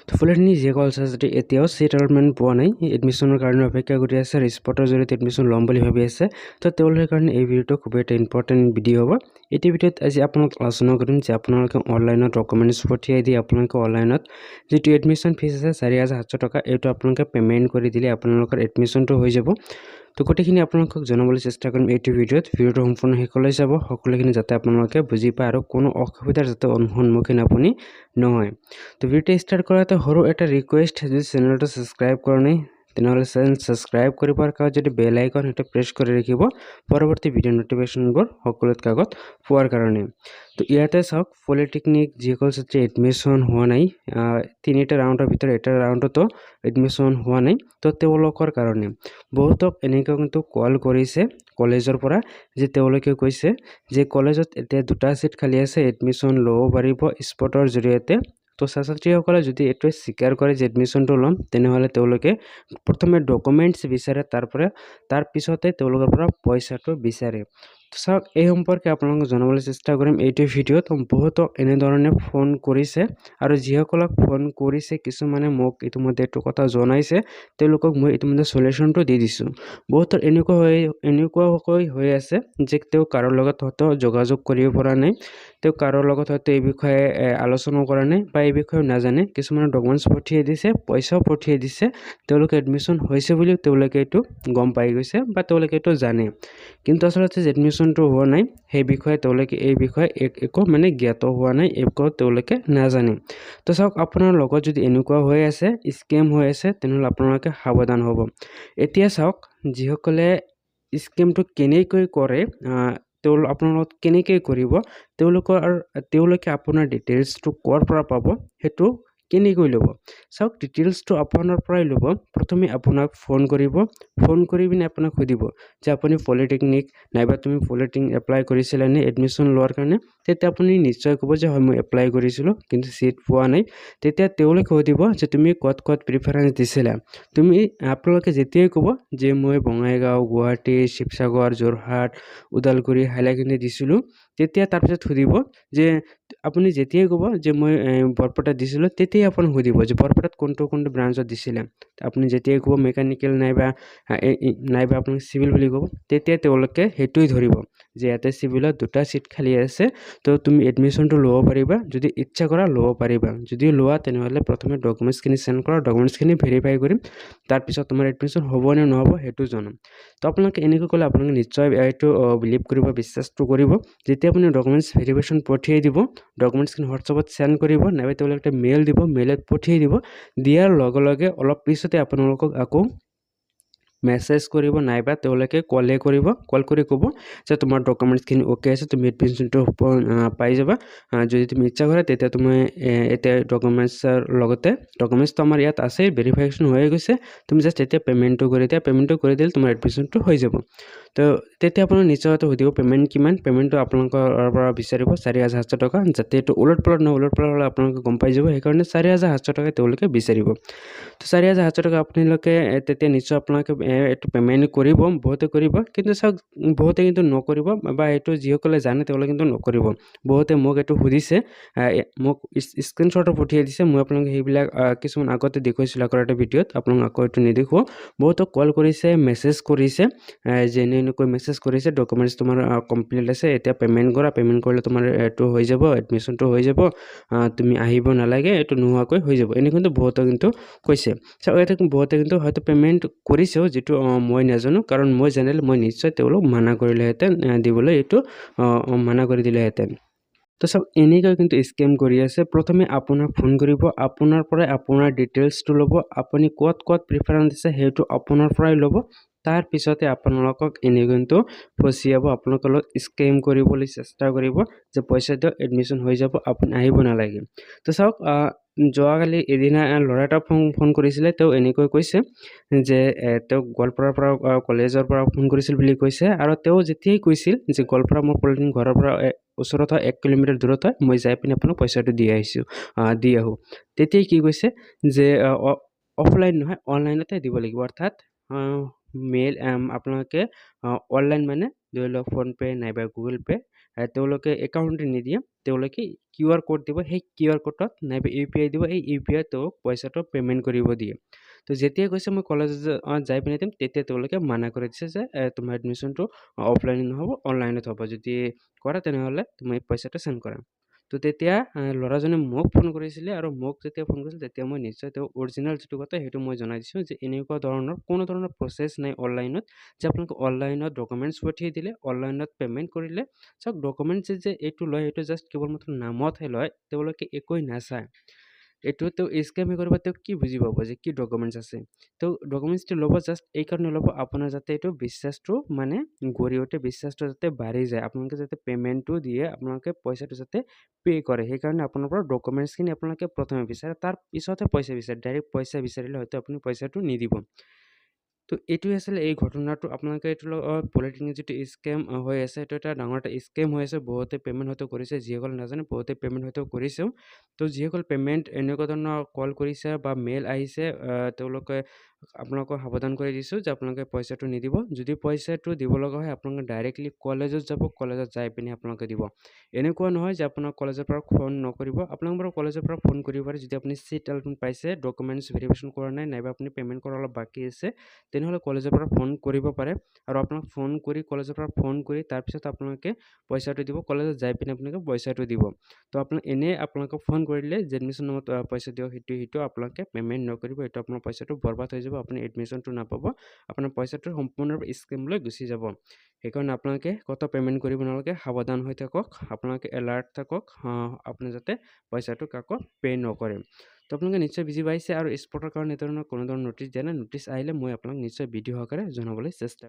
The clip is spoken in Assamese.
তো ফুলেখিনি যিসকল ছাত্ৰ এতিয়াও চিট এলটমেণ্ট পোৱা নাই, এডমিশ্যনৰ কাৰণে অপেক্ষা কৰি আছে আৰু স্পটৰ জৰিয়তে এডমিশ্যন ল'ম বুলি ভাবি আছে, তো তেওঁলোকৰ কাৰণে এই ভিডিঅ'টো খুবেই এটা ইম্পৰ্টেণ্ট ভিডিঅ' হ'ব। এইটো ভিডিঅ'ত আজি আপোনাক আলোচনা কৰিম যে আপোনালোকে অনলাইনত ডকুমেণ্টছ পঠিয়াই দি আপোনালোকে অনলাইনত যিটো এডমিশ্যন ফিজ আছে ৪,৭০০ টকা, এইটো আপোনালোকে পে'মেণ্ট কৰি দিলে আপোনালোকৰ এডমিশ্যনটো হৈ যাব। তো গোটেইখিনি আপোনালোকক জনাবলৈ চেষ্টা কৰিম এইটো ভিডিঅ'টো সম্পূৰ্ণ শেষলৈ চাব, সকলোখিনি যাতে আপোনালোকে বুজি পায় আৰু কোনো অসুবিধাৰ যাতে সন্মুখীন আপুনি নহয়। তো ভিডিঅ'টো ষ্টাৰ্ট কৰাতে সৰু এটা ৰিকুৱেষ্ট, যদি চেনেলটো ছাবস্ক্ৰাইব কৰা নাই তেনেহ'লে চেনেল ছাবস্ক্ৰাইব কৰিব আৰু যদি বেল আইকন সেইটো প্ৰেছ কৰি ৰাখিব পৰৱৰ্তী ভিডিঅ' নটিফিকেশ্যনবোৰ সকলোতকৈ আগত পোৱাৰ কাৰণে। তো ইয়াতে চাওক, পলিটেকনিক যিসকল ছাত্ৰী এডমিশ্যন হোৱা নাই, তিনিটা ৰাউণ্ডৰ ভিতৰত এটা ৰাউণ্ডতো এডমিশ্যন হোৱা নাই, তো তেওঁলোকৰ কাৰণে বহুতক এনেকৈ কিন্তু কল কৰিছে কলেজৰ পৰা, যে তেওঁলোকে কৈছে যে কলেজত এতিয়া 2টা ছিট খালী আছে, এডমিশ্যন ল'ব পাৰিব স্পটৰ জৰিয়তে। তো ছাত্ৰীসকলে যদি এইটোৱে স্বীকাৰ কৰে যে এডমিশ্যনটো ল'ম, তেনেহ'লে তেওঁলোকে প্ৰথমে ডকুমেণ্টছ বিচাৰে, তাৰ পিছতে তেওঁলোকৰ পৰা পইচাটো বিচাৰে। তো চাওক, এই সম্পৰ্কে আপোনালোকক জনাবলৈ চেষ্টা কৰিম এইটো ভিডিঅ'ত। বহুতক এনেধৰণে ফোন কৰিছে আৰু যিসকলক ফোন কৰিছে কিছুমানে মোক ইতিমধ্যে এইটো কথা জনাইছে, তেওঁলোকক মই ইতিমধ্যে চলিউশ্যনটো দি দিছোঁ। বহুতৰ এনেকুৱাকৈ হৈ আছে যে তেওঁ কাৰোৰ লগত হয়তো যোগাযোগ কৰিব পৰা নাই, তেওঁ কাৰোৰ লগত হয়তো এই বিষয়ে আলোচনা কৰা নাই বা এই বিষয়ে নাজানে। কিছুমানে ডকুমেণ্টছ পঠিয়াই দিছে, পইচাও পঠিয়াই দিছে, তেওঁলোকে এডমিশ্যন হৈছে বুলিও তেওঁলোকে এইটো গম পাই গৈছে বা তেওঁলোকে এইটো জানে, কিন্তু আচলতে যে এডমিশ্যনটো হোৱা নাই সেই বিষয়ে তেওঁলোকে এই বিষয়ে একো জ্ঞাত হোৱা নাই, একো তেওঁলোকে নাজানে। তো চাওক, আপোনাৰ লগত যদি এনেকুৱা হৈ আছে, স্কেম হৈ আছে, তেনেহ'লে আপোনালোকে সাৱধান হ'ব। এতিয়া চাওক, যিসকলে স্কেমটো কেনেকৈ কৰে, আপোনাৰ লগত কেনেকৈ কৰিব, তেওঁলোকে আপোনাৰ ডিটেইলছটো ক'ৰ পৰা পাব, সেইটো কেনেকৈ ল'ব। চাওক, ডিটেইলছটো আপোনাৰ পৰাই ল'ব। প্ৰথমে আপোনাক ফোন কৰি পিনে আপোনাক সুধিব যে আপুনি পলিটেকনিক নাইবা তুমি পলিটেকনিক এপ্লাই কৰিছিলা নে এডমিশ্যন লোৱাৰ কাৰণে। তেতিয়া আপুনি নিশ্চয় ক'ব যে হয়, মই এপ্লাই কৰিছিলোঁ কিন্তু ছিট পোৱা নাই। তেতিয়া তেওঁলোকে সুধিব যে তুমি ক'ত প্ৰিফাৰেঞ্চ দিছিলা। আপোনালোকে যেতিয়াই ক'ব যে মই বঙাইগাঁও, গুৱাহাটী, শিৱসাগৰ, যোৰহাট, ওদালগুৰি, হাইলাকান্দি দিছিলোঁ, তেতিয়া তাৰপিছত সুধিব যে আপুনি যেতিয়াই ক'ব যে মই বৰপেটাত দিছিলোঁ, তেতিয়াই আপুনি সুধিব যে বৰপেটাত কোনটো ব্ৰাঞ্চত দিছিলে। আপুনি যেতিয়াই ক'ব মেকানিকেল নাইবা আপুনি চিভিল বুলি ক'ব, তেতিয়া তেওঁলোকে সেইটোৱে ধৰিব যে ইয়াতে চিভিলত 2টা ছিট খালী আছে, তো তুমি এডমিশ্যনটো ল'ব পাৰিবা, যদি ইচ্ছা কৰা ল'ব পাৰিবা। যদি লোৱা তেনেহ'লে প্ৰথমে ডকুমেণ্টছখিনি চেণ্ড কৰা, ডকুমেণ্টছখিনি ভেৰিফাই কৰিম, তাৰপিছত তোমাৰ এডমিশ্যন হ'ব নে নহ'ব সেইটো জনাম। তো আপোনালোকে এনেকৈ ক'লে আপোনালোকে নিশ্চয় এইটো বিলিভ কৰিব, বিশ্বাসটো কৰিব। যেতিয়া আপুনি ডকুমেণ্টছ ভেৰিফিকেশ্যন পঠিয়াই দিব, ডকুমেণ্টছখিনি হোৱাটছআপত চেণ্ড কৰিব, নাইবা তেওঁলোকে মেইল দিব, মেইলত পঠিয়াই দিব, দিয়াৰ লগে লগে অলপ পিছতে আপোনালোকক আকৌ মেছেজ কৰিব, নাইবা তেওঁলোকে কল কৰি ক'ব যে তোমাৰ ডকুমেণ্টছখিনি অ'কে আছে, তুমি এডমিশ্যনটো পাই যাবা। যদি তুমি ইচ্ছা কৰা তেতিয়া তুমি এতিয়া ডকুমেণ্টছৰ লগতে ডকুমেণ্টছটো আমাৰ ইয়াত আছে, ভেৰিফিকেশ্যন হৈ গৈছে, তুমি জাষ্ট এতিয়া পে'মেণ্টটো কৰি দিয়া, পে'মেণ্টটো কৰি দিলে তোমাৰ এডমিশ্যনটো হৈ যাব। তো তেতিয়া আপোনাৰ নিশ্চয় সুধিব পে'মেণ্ট কিমান, পে'মেণ্টটো আপোনালোকৰ পৰা বিচাৰিব ৪,৭০০ টকা, যাতে এইটো ওলট পালট হ'লে আপোনালোকে গম পাই যাব, সেইকাৰণে ৪,৭০০ টকা তেওঁলোকে বিচাৰিব। তো ৪,৭০০ টকা আপোনালোকে তেতিয়া নিশ্চয় আপোনালোকে এইটো পে'মেণ্ট কৰিব, বহুতে কৰিব, কিন্তু চাওক বহুতে কিন্তু নকৰিব, বা এইটো যিসকলে জানে তেওঁলোকে কিন্তু নকৰিব। বহুতে মোক এইটো সুধিছে, মোক স্ক্ৰীনশ্বটো পঠিয়াই দিছে, মই আপোনালোকে সেইবিলাক কিছুমান আগতে দেখুৱাইছিলোঁ আগৰ এটা ভিডিঅ'ত, আপোনালোক আকৌ এইটো নেদেখুৱাওঁ। বহুতক কল কৰিছে, মেছেজ কৰিছে, যে এনেকৈ মেছেজ কৰিছে ডকুমেণ্টছ তোমাৰ কমপ্লিট আছে, এতিয়া পে'মেণ্ট কৰা, পে'মেণ্ট কৰিলে তোমাৰ এইটো হৈ যাব, এডমিশ্যনটো হৈ যাব, তুমি আহিব নালাগে, এইটো নোহোৱাকৈ হৈ যাব, এনেকৈ কিন্তু বহুতে কিন্তু কৈছে। চাওক, ইয়াতে বহুতে কিন্তু হয়তো পে'মেণ্ট কৰিছেও, যিটো মই নাজানো, কাৰণ মই জানিলে মই নিশ্চয় তেওঁলোক মানা কৰিলেহেঁতেন, দিবলৈ এইটো মানা কৰি দিলেহেঁতেন। তো চাওক, এনেকৈ কিন্তু স্কেম কৰি আছে। প্ৰথমে আপোনাক ফোন কৰিব, আপোনাৰ পৰাই আপোনাৰ ডিটেইলছটো ল'ব, আপুনি ক'ত প্ৰিফাৰেঞ্চ দিছে সেইটো আপোনাৰ পৰাই ল'ব, তাৰপিছতে আপোনালোকক কিন্তু ফচিয়াব, আপোনালোকৰ লগত স্কেম কৰিবলৈ চেষ্টা কৰিব যে পইচা দিয়ক, এডমিশ্যন হৈ যাব, আপুনি আহিব নালাগে। তো চাওক, যোৱাকালি এদিনা ল'ৰা এটা ফোন কৰিছিলে, তেওঁ এনেকৈ কৈছে যে তেওঁ গোৱালপাৰাৰ পৰা কলেজৰ পৰা ফোন কৰিছিল বুলি কৈছে, আৰু তেওঁ যেতিয়াই কৈছিল যে গোৱালপাৰা মোৰ পলিটেকনিক ঘৰৰ পৰা ওচৰত হয়, 1 কিলোমিটাৰ দূৰত হয়, মই যাই পিনে আপোনাক পইচাটো দি আহোঁ, তেতিয়াই কি কৈছে যে অফলাইন নহয়, অনলাইনতে দিব লাগিব, অৰ্থাৎ আপোনালোকে অনলাইন ধৰি লওক ফোনপে' নাইবা গুগল পে' তেওঁলোকে একাউণ্ট নিদিয়ে, তেওঁলোকে QR কোড দিব, সেই QR কোডত নাইবা UPI দিব, এই UPI তেওঁক পইচাটো পে'মেণ্ট কৰিব দিয়ে। তো যেতিয়া কৈছে মই কলেজত যাই পিনে দিম, তেতিয়া তেওঁলোকে মানা কৰি দিছে যে তোমাৰ এডমিশ্যনটো অফলাইন নহ'ব, অনলাইনত হ'ব। যদি কৰা তেনেহ'লে তুমি পইচাটো চেণ্ড কৰা। তো তেতিয়া ল'ৰাজনে মোক ফোন কৰিছিলে, আৰু মোক যেতিয়া ফোন কৰিছিল তেতিয়া মই নিশ্চয় তেওঁ অৰিজিনেল যিটো কথা সেইটো মই জনাই দিছোঁ যে এনেকুৱা ধৰণৰ কোনো ধৰণৰ প্ৰচেছ নাই অনলাইনত, যে আপোনালোকে অনলাইনত ডকুমেণ্টছ পঠিয়াই দিলে, অনলাইনত পে'মেণ্ট কৰিলে। চাওক, ডকুমেণ্টছ যে এইটো লয় সেইটো জাষ্ট কেৱল মাত্ৰ নামতহে লয়, তেওঁলোকে একোৱেই নাচায়। এইটো তেওঁ স্কেমহে কৰিব। তেওঁ কি বুজি পাব যে কি ডকুমেণ্টছ আছে? তেওঁ ডকুমেণ্টছটো ল'ব জাষ্ট এইকাৰণে ল'ব, আপোনাৰ যাতে এইটো বিশ্বাসটো মানে গঢ়ি উঠে, বিশ্বাসটো যাতে বাঢ়ি যায়, আপোনালোকে যাতে পে'মেণ্টটো দিয়ে, আপোনালোকে পইচাটো যাতে পে' কৰে। সেইকাৰণে আপোনাৰ পৰা ডকুমেণ্টছখিনি আপোনালোকে প্ৰথমে বিচাৰে, তাৰ পিছতহে পইচা বিচাৰে। ডাইৰেক্ট পইচা বিচাৰিলে হয়তো আপুনি পইচাটো নিদিব। তো এইটোৱে আছিলে এই ঘটনাটো। আপোনালোকে এইটোৰ লগত পলিটেকনিক যিটো স্কেম হৈ আছে, এইটো এটা ডাঙৰ এটা স্কেম হৈ আছে। বহুতে পে'মেণ্ট হয়তো কৰিছে, যিসকলে নাজানে বহুতে পে'মেণ্ট হয়তো কৰিছেও। তো যিসকল পে'মেণ্ট এনেকুৱা ধৰণৰ কল কৰিছে বা মেইল আহিছে, তেওঁলোকে আপোনালোকক সাৱধান কৰি দিছোঁ যে আপোনালোকে পইচাটো নিদিব। যদি পইচাটো দিব লগা হয়, আপোনালোকে ডাইৰেক্টলি কলেজত যাব, কলেজত যাই পিনে আপোনালোকে দিব। এনেকুৱা নহয় যে আপোনাক কলেজৰ পৰা ফোন নকৰিব। আপোনাক বাৰু কলেজৰ পৰা ফোন কৰিব পাৰে যদি আপুনি চিট এলটমেণ্ট পাইছে, ডকুমেণ্টছ ভেৰিফিকেশ্যন কৰা নাই, নাইবা আপুনি পে'মেণ্ট কৰা অলপ বাকী আছে, তেনেহ'লে কলেজৰ পৰা ফোন কৰিব পাৰে। আৰু আপোনাক ফোন কৰি কলেজৰ পৰা ফোন কৰি তাৰপিছত আপোনালোকে পইচাটো দিব, কলেজত যাই পিনে আপোনালোকে পইচাটো দিব। তো এনেই আপোনালোকক ফোন কৰিলে যে এডমিশ্যন নামত পইচা দিয়ক, সেইটো আপোনালোকে পে'মেণ্ট নকৰিব। এইটো আপোনাৰ পইচাটো বৰবাদ হৈ যাব, আপুনি এডমিশ্যনটো নাপাব, আপোনাৰ পইচাটো সম্পূৰ্ণ স্কেমলৈ গুচি যাব। সেইকাৰণে আপোনালোকে ক'তো পে'মেণ্ট কৰিব নালাগে, সাৱধান হৈ থাকক, আপোনালোকে এলাৰ্ট থাকক, আপুনি যাতে পইচাটো কাকো পে' নকৰে। তো আপোনালোকে নিশ্চয় বুজি পাইছে। আৰু স্পটৰ কাৰণে এই ধৰণৰ কোনো ধৰণৰ ন'টিছ দিয়া নাই। ন'টিছ আহিলে মই আপোনাক নিশ্চয় ভিডিঅ' সহকাৰে জনাবলৈ চেষ্টা